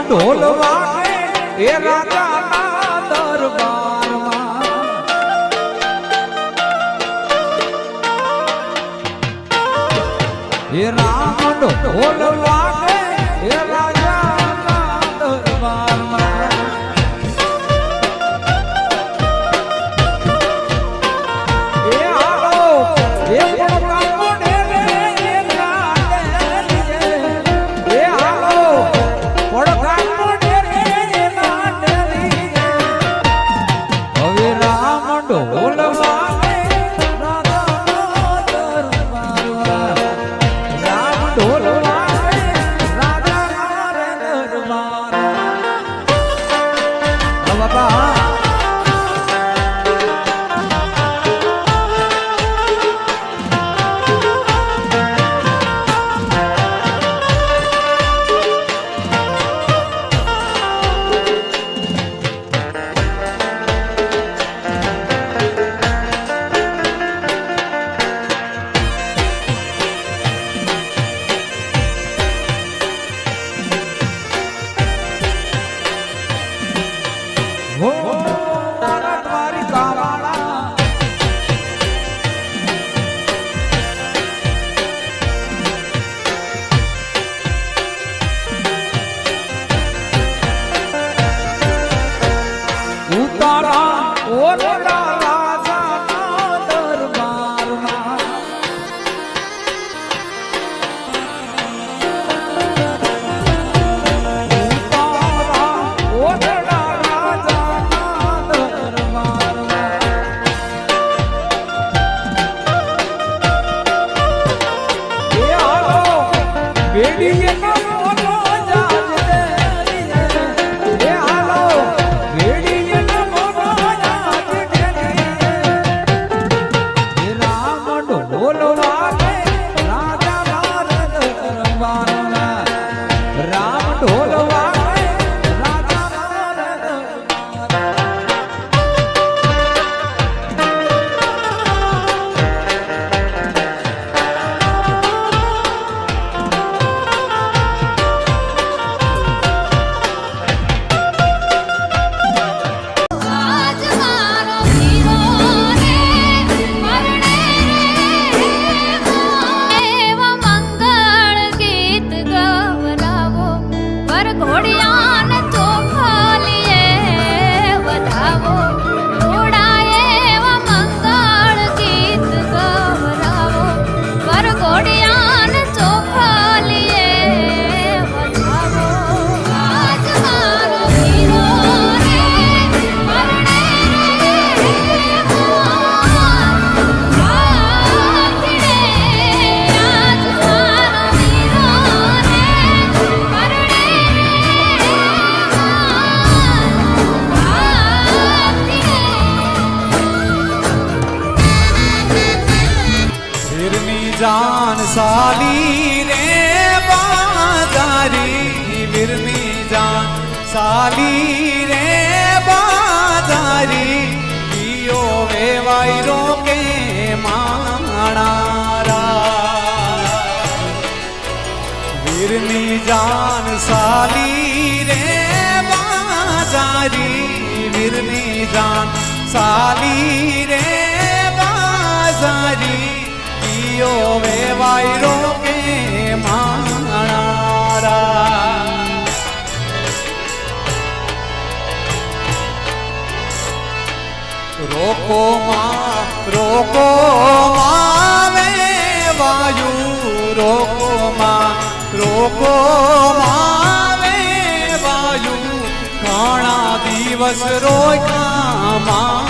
ઢોલ વાગે એ રાજાના દરબારમાં એ રામ ઢોલ વાગે એ રાજાના દરબારમાં એ આવો એ પડકારો ડેરે એ ગાડે એ આવો પડકારો ડેરે એ ગાડે હવે રામ ઢોલ વાગે ઢોલ વાગે રાજા દરબાર બાબા जान साली रे बाजारी बिरनी जान साली रे बाजारी पियो वे वायरो के माणारा बिरनी जान साली रे बाजारी बिरनी जान साली रे बाजारी पियो वे वायरो के माणारा रोको माँ वे वायु रोको माँ वे वायु घणा दिवस रोया माँ